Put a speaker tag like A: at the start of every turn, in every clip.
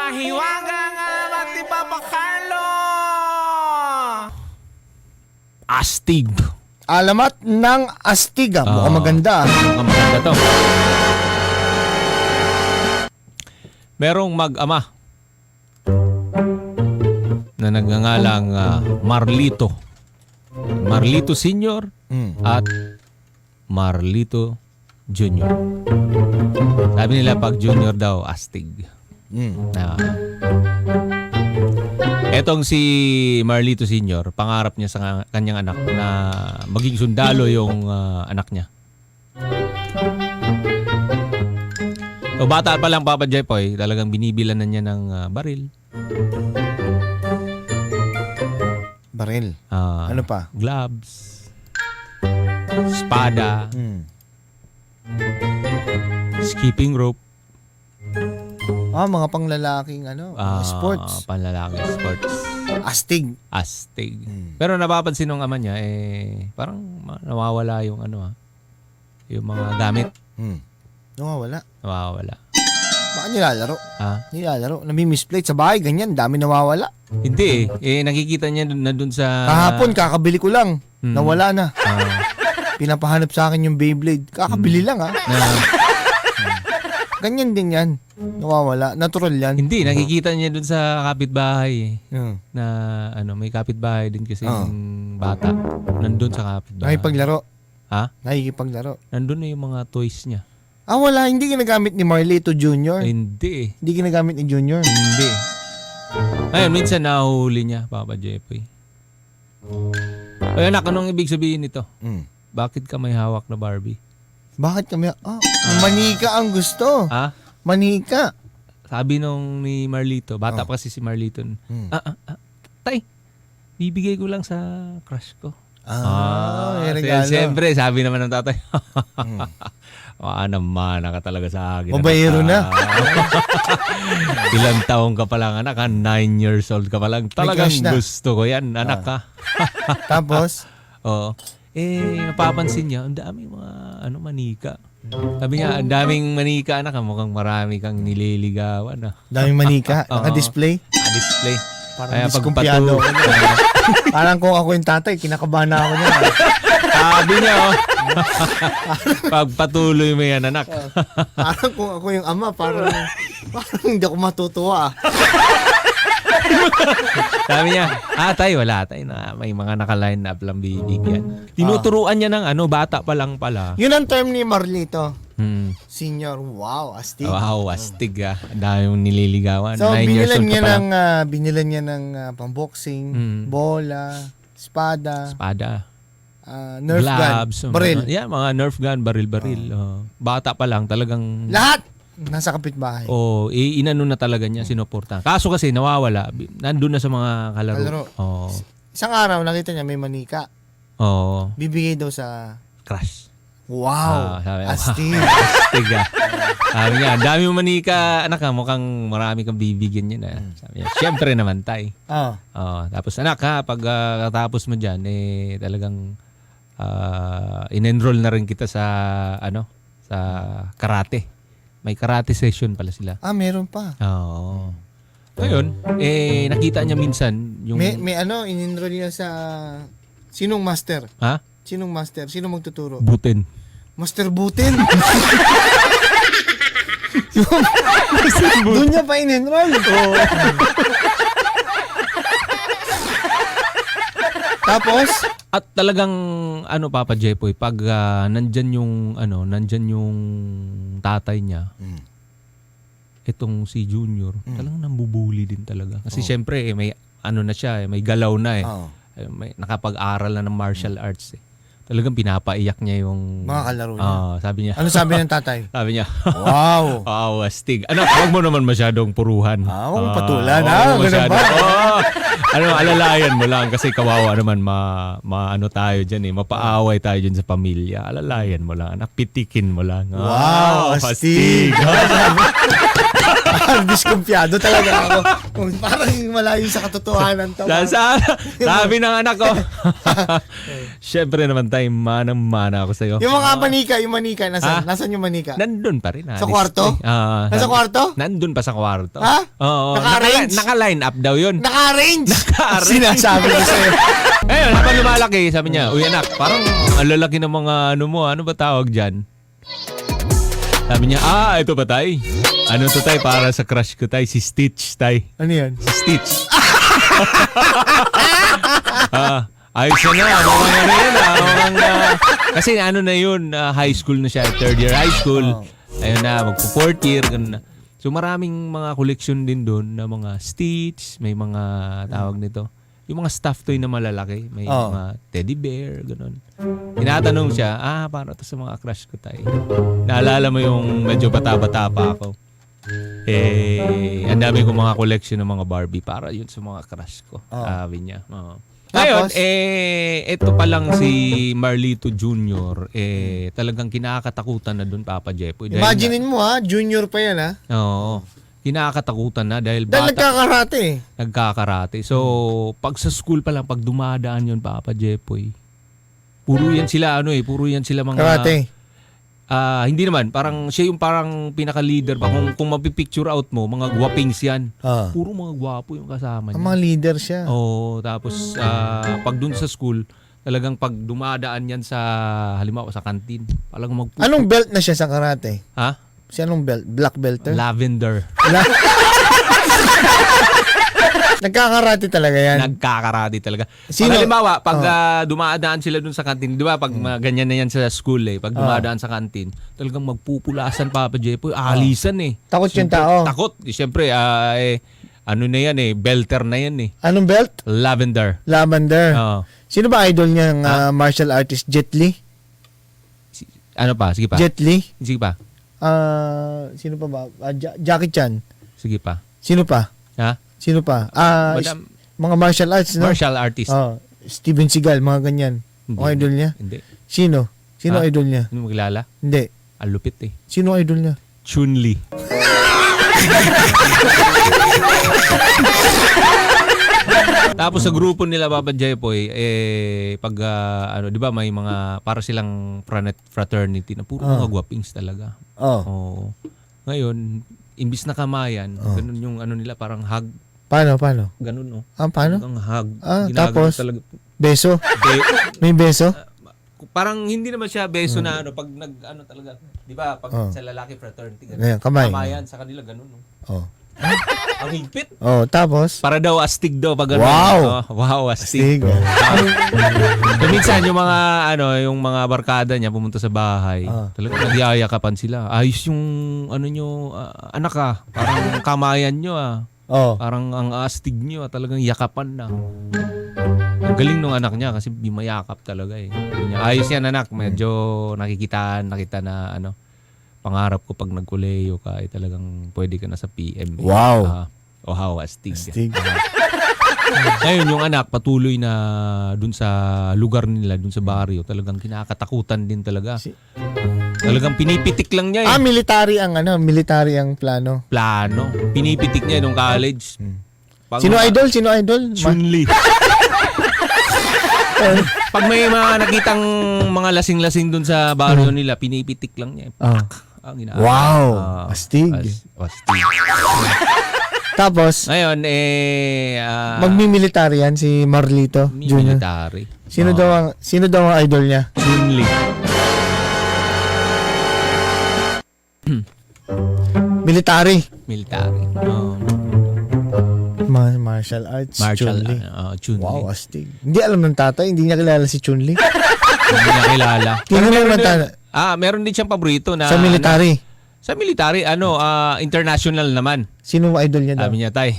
A: Hiwaga nga mati Papa Carlo.
B: Astig.
C: Alamat ng Astig. Mukhang maganda.
B: Mukhang maganda to. Merong mag-ama na nagngangalang Marlito. Marlito Senior at Marlito Junior. Sabi nila pag junior daw, astig. Etong si Marlito Senior, pangarap niya sa kanyang anak na maging sundalo yung anak niya. So, bata pa lang Papa Jepoy, talagang binibilan na niya ng baril.
C: Baril. Ano pa?
B: Gloves. Espada. Skipping rope.
C: Mga panglalaking sports.
B: Panlalaking sports.
C: Astig.
B: Astig. Pero napapansin ng ama niya, parang nawawala yung yung mga gamit.
C: Nawawala.
B: Nawawala.
C: Baka nilalaro. Nilalaro. Nami-misplate sa bahay, ganyan. Dami nawawala.
B: Hindi nakikita niya na dun sa...
C: Kahapon, kakabili ko lang. Nawala na. Pinapahanap sa akin yung Beyblade. Kakabili lang Ganyan din yan. Nawawala. Natural yan.
B: Hindi, nakikita niya dun sa kapitbahay. Na may kapitbahay din kasi yung bata. Nandun sa kapitbahay.
C: Nakikipaglaro.
B: Nakikipaglaro. Nandun na yung mga toys niya.
C: Wala. Hindi ginagamit ni Marlito Jr.
B: Hindi.
C: Hindi ginagamit ni Junior.
B: Hindi. Ayun, minsan nahuli niya, Papa Jepoy. Ay anak, anong ibig sabihin nito? Bakit ka may hawak na Barbie?
C: Bakit kami? Manika ang gusto. Manika.
B: Sabi nung ni Marlito, bata pa kasi si Marlito. Tay, bibigay ko lang sa crush ko. Siyempre, sabi naman ng tatay. Naman ka talaga sa akin.
C: Mabayero na.
B: Ilang taong ka pa lang, anak. 9 years old ka pa lang. Talagang gusto ko yan, anak ka.
C: Tapos?
B: Oo. Napapansin niya, ang daming mga manika. Sabi niya, ang daming manika, anak. Mukhang marami kang nililigawan.
C: Daming manika? Naka-display?
B: Naka-display.
C: Parang diskumpiyado ako niya. Parang kung ako yung tatay, kinakabahan na ako niya.
B: Sabi niya, pagpatuloy mo yan, anak.
C: Parang kung ako yung ama, parang hindi ako matutuwa.
B: Sabi niya, tay, wala tay na may mga naka-line up lang bibigyan. Tinuturuan niya ng bata pa lang pala.
C: Yun ang term ni Marlito. Senior, wow, astig.
B: Wow, astig Ang dami mong nililigawan.
C: So,
B: 9 years old ka pa lang.
C: binilan niya ng pamboxing, bola, espada, Nerf
B: gloves,
C: gun, baril.
B: Mga Nerf gun, baril-baril. Bata pa lang, talagang...
C: Lahat! Nasa kapitbahay.
B: Inano na talaga niya, sinuporta. Kaso kasi nawawala, nandun na sa mga kalaro.
C: Isang araw, nakita niya may manika. Bibigay daw sa...
B: Crush.
C: Wow! Astig.
B: Astig Sabi niya, dami mo manika, anak mukhang marami kang bibigyan niya. Sabi niya, syempre naman tay. Tapos anak pag katapos mo dyan, talagang in-enroll na rin kita sa sa karate. May karate session pala sila.
C: Meron pa.
B: Ngayon, nakita niya minsan yung...
C: May in-enroll niya sa... Sinong master? Sinong master? Sino magtuturo?
B: Butin.
C: Master Butin? Doon niya pa in-enroll. Tapos?
B: At talagang, Papa Jepoy, pag nandyan yung tatay niya, itong si Junior, talagang nambubuli din talaga. Kasi syempre, may na siya, may galaw na may nakapag-aral na ng martial arts Talagang pinapaiyak niya yung...
C: mga kalaro niya.
B: Sabi niya.
C: Ano sabi ng tatay?
B: Sabi niya,
C: wow!
B: Wow, astig. Anak, huwag mo naman masyadong puruhan.
C: Huwag patulan.
B: Ganun ba? Alalayan mo lang kasi kawawa naman tayo dyan mapaaway tayo dyan sa pamilya. Alalayan mo lang. Anak, pitikin mo lang.
C: Wow, astig. Diskumpiyado talaga ako. Parang malayo sa katotohanan to.
B: Sabi ng anak ko. Siyempre naman tayo, manang-mana ako sa'yo.
C: Yung mga manika, nasan? Nasaan yung manika?
B: Nandun pa rin.
C: Sa kwarto? Nasa kwarto?
B: Nandun pa sa kwarto.
C: Ha?
B: Oo.
C: Naka-arrange?
B: Naka-line up daw yun.
C: Naka-arrange!
B: Naka-arrange.
C: Sinasabi ko sa'yo.
B: Ayun, habang lumalaki, sabi niya, uy anak, parang ang lalaki ng mga ano mo, ano ba tawag dyan? Sabi niya, ito ba tay? Ano to tay? Para sa crush ko tay, si Stitch tay.
C: Ano yan?
B: Si Stitch. Ayos na nga. Mukhang ano yun. Kasi ano na yun, high school na siya. Third year high school. Ayun na, magpo-fourth year. Ganun na. So maraming mga collection din doon na mga Stitch, may mga tawag nito. Yung mga stuffed toy na malalaki. May mga teddy bear, gano'n. Tinatanong siya, para to sa mga crush ko tayo. Naalala mo yung medyo bata-bata pa ako. Ang dami kong mga collection ng mga Barbie para yun sa mga crush ko. Sabi niya. Ngayon, ito pa lang si Marlito Jr. Talagang kinakatakutan na doon, Papa Jepoy.
C: Imaginein mo junior pa yan
B: Oo. Kinakatakutan na dahil
C: Dahil nagkakarate.
B: Nagkakarate. So, pag sa school pa lang, pag dumadaan yun, Papa Jepoy, puro yan sila, puro yan sila mga...
C: Karate.
B: Hindi naman. Parang siya yung parang pinaka-leader pa. Kung mapipicture out mo, mga gwapings yan. Puro mga gwapo yung kasama niya.
C: Ang mga leader siya.
B: Oo. Tapos, pag dun sa school, talagang pag dumadaan yan sa, halimbawa sa kantin, palang
C: Anong belt na siya sa karate?
B: Ha?
C: Si anong belt? Black belter?
B: Lavender.
C: Nagkakarate talaga yan.
B: Nagkakarate talaga.
C: Sino?
B: Pag halimbawa, pag dumadaan sila dun sa kantin, di ba, pag ganyan na yan sa school pag dumadaan sa kantin, talagang magpupulasan, Papa Jepoy, alisan
C: Takot yung tao.
B: Takot. Siyempre, ano na yan belter na yan
C: Anong belt?
B: Lavender.
C: Lavender. Sino ba idol niyang martial artist? Jet Li?
B: Ano pa? Sige pa.
C: Jet Li?
B: Sige pa.
C: Sino pa ba? Jackie Chan?
B: Sige pa.
C: Sino pa?
B: Ha?
C: Sino pa? Mga martial arts, no?
B: Martial artist.
C: Steven Seagal, mga ganyan.
B: Hindi.
C: Mga idol niya?
B: Hindi.
C: Sino? Sino idol niya?
B: Ano mo kilala?
C: Hindi.
B: Ang lupit
C: Sino idol niya?
B: Chun-Li. Tapos sa grupo nila, Papa Jepoy, pag, di ba, may mga, para silang fraternity na puro mga gwapings talaga. Oo. Ngayon, imbis na kamayan, ganun yung ano nila, parang hug.
C: Paano?
B: Ganun, no?
C: Paano?
B: Ang hug.
C: Tapos,
B: talaga.
C: Beso? May beso?
B: Parang hindi naman siya beso na pag talaga, di ba, pag sa lalaki fraternity, ganun.
C: Ayan, kamay.
B: Kamayan, sa kanila, ganun, no? Ang higpit.
C: Tapos?
B: Para daw astig daw pag ganun.
C: Wow!
B: Wow, astig. So, minsan yung mga yung mga barkada niya pumunta sa bahay, talagang nagyayakapan sila. Ayos yung nyo, anak parang kamayan nyo Parang ang astig nyo talagang yakapan na. Ang galing nung anak niya kasi mayakap talaga Sabi niya, ayos yan anak, medyo nakita na pangarap ko pag nagkuleyo ka talagang pwede ka na sa PM.
C: Wow.
B: Wow, astig.
C: Astig.
B: Ngayon yung anak patuloy na dun sa lugar nila, dun sa baryo, talagang kinakatakutan din talaga. Talagang pinipitik lang niya
C: Military ang plano.
B: Pinipitik niya nung college.
C: Sino idol?
B: Chun-Li. Pag may mga nakitang mga lasing-lasing dun sa baryo nila, pinipitik lang niya.
C: Wow. Astig.
B: Astig.
C: Tapos,
B: ngayon,
C: magmi-military yan si Marlito Jr.
B: Military.
C: Sino daw ang idol niya?
B: Chun-Li.
C: Military. Martial arts. Chun-Li.
B: Chun-Li.
C: Wow, astig. Hindi alam ng tatay, hindi niya kilala si Chun-Li.
B: Hindi niya kilala. Meron din siyang paborito na
C: sa military.
B: Sa military, international naman.
C: Sino ang idol niya daw?
B: Sabi niya, tay,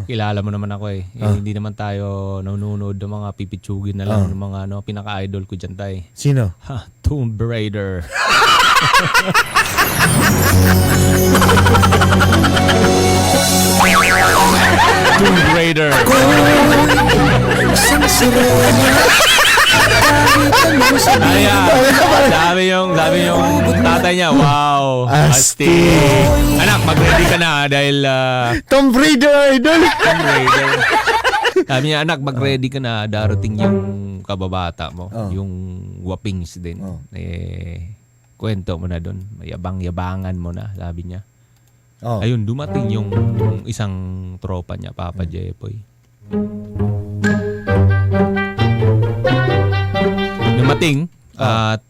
B: kilala mo naman ako hindi naman tayo nanonood ng mga pipitsugin na lang ng mga pinaka-idol ko dyan, tay.
C: Sino?
B: Tomb Raider. Tomb Raider. Sabi yung tatay tatay niya, wow,
C: Astig.
B: Anak, mag-ready ka na dahil
C: Tomb Raider idol.
B: Tomb Raider. Sabi niya, anak, mag-ready ka na. Darating yung kababata mo. Yung wapings din. Kwento mo na doon. Yabang-yabangan mo na, sabi niya. Ayun, dumating yung isang tropa niya, Papa Jepoy. Dumating at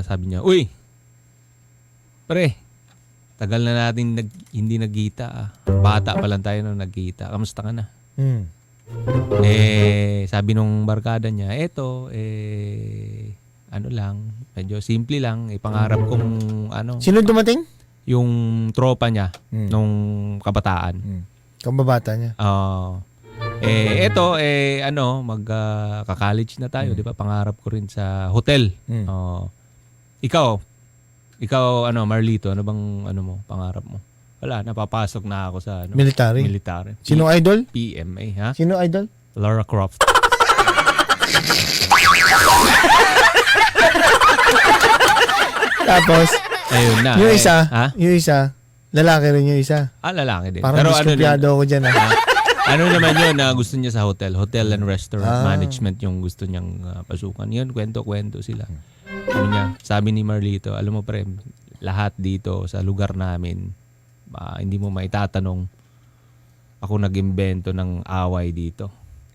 B: sabi niya, uy, pre, tagal na natin hindi nagkita. Bata pa lang tayo nung nagkita. Kamusta ka na? Sabi nung barkada niya, ano lang, medyo simple lang. Pangarap kong ano.
C: Sino dumating?
B: Yung tropa niya nung kabataan.
C: Kababata niya.
B: Magka-college na tayo, 'di ba? Pangarap ko rin sa hotel. Ikaw, Marlito, ano bang pangarap mo? Wala, napapasok na ako sa
C: Military. Sino idol?
B: PMA, ha?
C: Sino idol?
B: Lara Croft.
C: Tapos,
B: ayun na.
C: Yung isa, lalaki rin yung isa.
B: Lalaki din.
C: Parang diskumpiyado ako dyan.
B: Ano naman yun na gusto niya sa hotel and restaurant management yung gusto niyang pasukan. Yun, kwento-kwento sila. Sabi ni Marlito, alam mo pre, lahat dito sa lugar namin, hindi mo maitatanong ako nag-imbento ng away dito.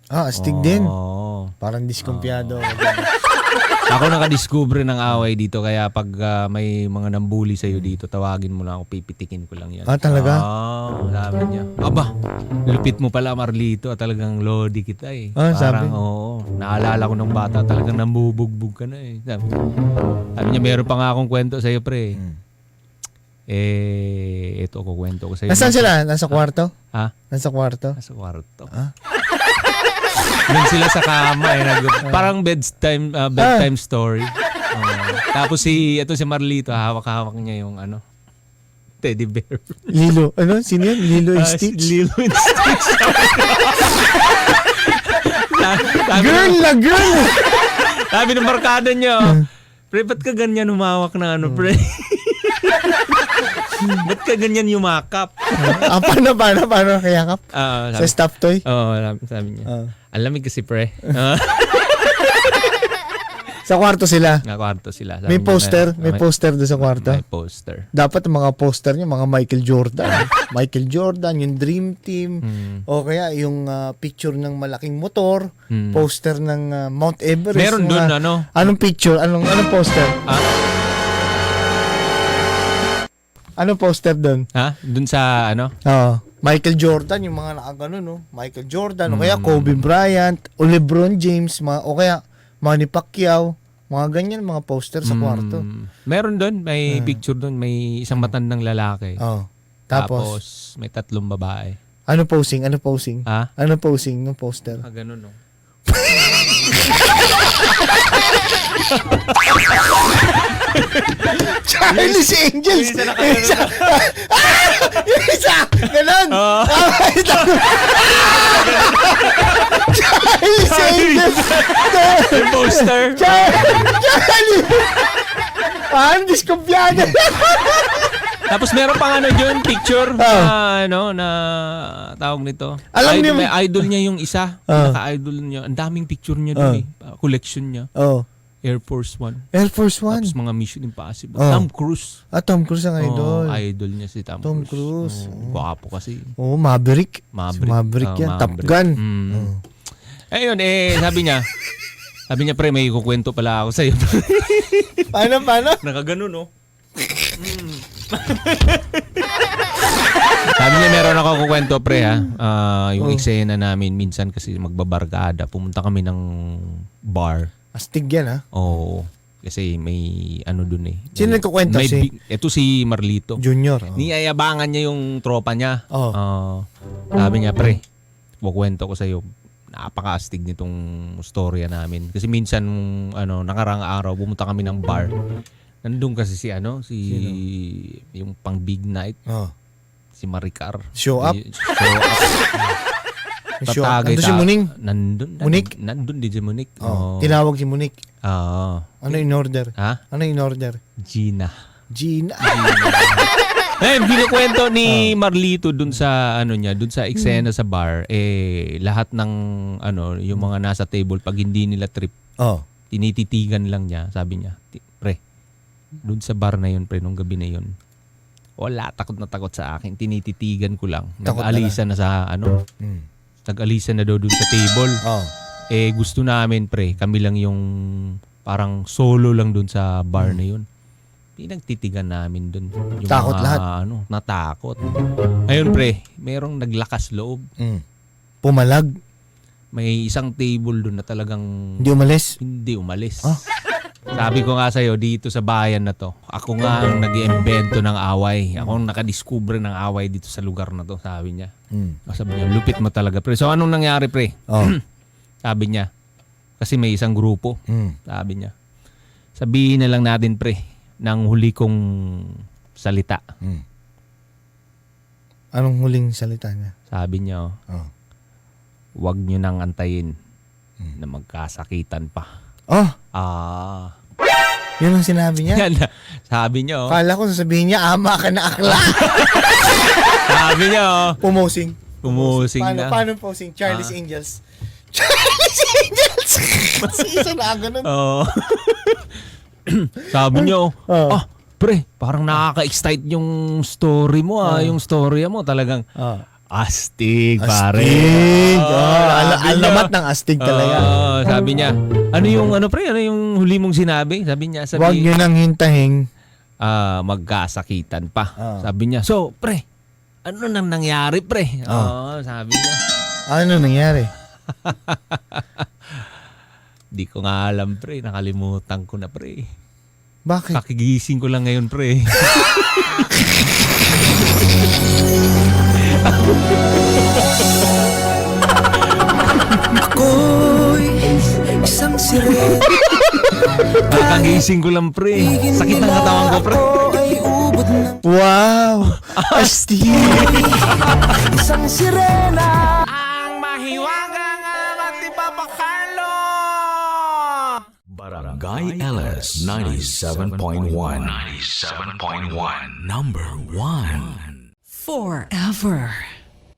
C: Astig din. Parang diskumpiyado ako dyan.
B: Ako nakadiscover ng away dito, kaya pag may mga nambuli sa'yo dito, tawagin mo lang ako, pipitikin ko lang yan.
C: Talaga?
B: Sabi niya. Aba, lupit mo pala Marlito, talagang lodi kita eh.
C: Sabi?
B: Naalala ko ng bata, talagang nambubugbog ka na eh. Sabi niya, meron pa nga akong kwento sa'yo pre. Ito ko kwento ko sa'yo.
C: Nasaan sila? Nasa kwarto?
B: Nasa kwarto.
C: Ah?
B: Doon sila sa kama parang bedtime story. Tapos si Marlito, hawak-hawak niya yung teddy bear.
C: Lilo. Sino yun? Lilo and Stitch?
B: Lilo and Stitch.
C: Girl na girl!
B: Sabi ng barkada niya, pre, ba't ka ganyan humawak na pre? Ba't ka ganyan yumakap?
C: Paano kayakap? Sa stuffed toy?
B: Sabi niya. Ang lamig kasi pre.
C: Sa kwarto sila?
B: Sa kwarto sila.
C: May poster? May poster doon sa kwarto?
B: May poster.
C: Dapat ang mga poster niya, mga Michael Jordan. Michael Jordan, yung Dream Team. O kaya yung picture ng malaking motor. Poster ng Mount Everest.
B: Meron doon
C: Anong picture? Anong poster? Anong poster doon?
B: Doon sa
C: Michael Jordan, yung mga nakagano, no? Michael Jordan, o kaya Kobe Bryant, o LeBron James, o kaya Manny Pacquiao, mga ganyan, mga poster sa kwarto.
B: Meron doon, may picture doon, may isang matandang lalaki. Tapos may 3 babae.
C: Ano posing? Ano posing ng poster?
B: Ganun, no?
C: Charlie's Angels! Yung isa! Ganon! Charlie's Angels!
B: Yung poster!
C: Charlie! Diskumpiyado!
B: Tapos meron pang dyan, picture na tawag nito.
C: Alam niyo,
B: may idol niya yung isa. Naka-idol niya. Ang daming picture niya doon collection niya. Air Force One. Tapos mga Mission Impossible. Tom Cruise.
C: Tom Cruise ang idol.
B: Idol niya si Tom Cruise. Guwapo kasi.
C: Maverick.
B: Maverick
C: yan. Top Gun.
B: Ayun, sabi niya, pre, may kukwento pala ako sa'yo.
C: Paano?
B: Nakagano, no? Sabi niya, meron ako kukwento pre yung eksena namin minsan kasi magbabarkada, pumunta kami ng bar.
C: Astig yan ha?
B: Oo. Kasi may dun eh.
C: Sino nagkukwento?
B: Ito si Marlito.
C: Junior.
B: Niyayabangan niya yung tropa niya. Sabi niya, pre, kukwento ko sa'yo. Napaka-astig nitong storya namin. Kasi minsan, nakarang araw, pumunta kami ng bar. Nandun kasi yung pang big night. Si Maricar.
C: Show up?
B: Tatagay
C: nandun si Muning?
B: Nandun din si Munik.
C: Tinawag si Munik.
B: Oo.
C: Ano in order?
B: Ha?
C: Ano in order?
B: Gina.
C: Gina.
B: Ngayon, kinukwento ni Marlito dun sa dun sa eksena sa bar, lahat ng yung mga nasa table pag hindi nila trip,
C: Oh.
B: tinititigan lang niya, sabi niya, pre, dun sa bar na yun, pre, nung gabi na yun. Wala, takot na takot sa akin. Tinititigan ko lang.
C: Takot
B: Nag-alisa na sa nag-alisa na daw dun sa table.
C: Oh.
B: Gusto namin, pre, kami lang yung parang solo lang dun sa bar na yun. Pinagtitigan namin dun. Yung
C: Takot lahat.
B: Natakot. Ayun, pre, merong naglakas loob.
C: Pumalag.
B: May isang table dun na talagang
C: Hindi umalis.
B: hindi umalis.
C: Ah.
B: Sabi ko nga sa'yo, dito sa bayan na to, ako nga ang nag-iimbento ng away. Ako ang nakadiscover ng away dito sa lugar na to, sabi niya. Sabi niya, lupit mo talaga, pre. So, anong nangyari, pre?
C: Oh.
B: Sabi niya, kasi may isang grupo. Sabi niya, sabihin na lang natin, pre, ng huli kong salita.
C: Anong huling salita niya?
B: Sabi niya, huwag nyo nang antayin na magkasakitan pa.
C: Oh, yun ang sinabi niya.
B: Yan, sabi niya,
C: Kala ko sasabihin niya, ama ka na akla.
B: sabi niya,
C: Pumusing.
B: pumusing na.
C: Paano posing? Charlie's Angels. Charlie's Angels! Isa na ganun.
B: Oo. Sabi niyo, pre, parang nakaka-excite yung story mo yung story mo talagang astig, pare.
C: Astig.
B: Sabi niya.
C: Alamat ng astig talaga.
B: Sabi niya, ano yung huli mong sinabi? Sabi niya,
C: Huwag nyo nang hintahin.
B: magkasakitan pa. Sabi niya, so, pre, ano nang nangyari, pre? Sabi niya.
C: Ano nangyari?
B: Di ko nga alam, pre. Nakalimutan ko na, pre.
C: Bakit?
B: Kakigising ko lang ngayon, pre.
A: Ako'y isang sirena.
B: Kakagising ko lang, pre. Sakit ng katawan ko, pre.
A: Ay ubod ng
C: Wow! Astig!
A: isang sirena. Ang mahiwagang magtipapakalo.
D: Barangay LS 97.1. 97.1. Number 1.
E: Forever.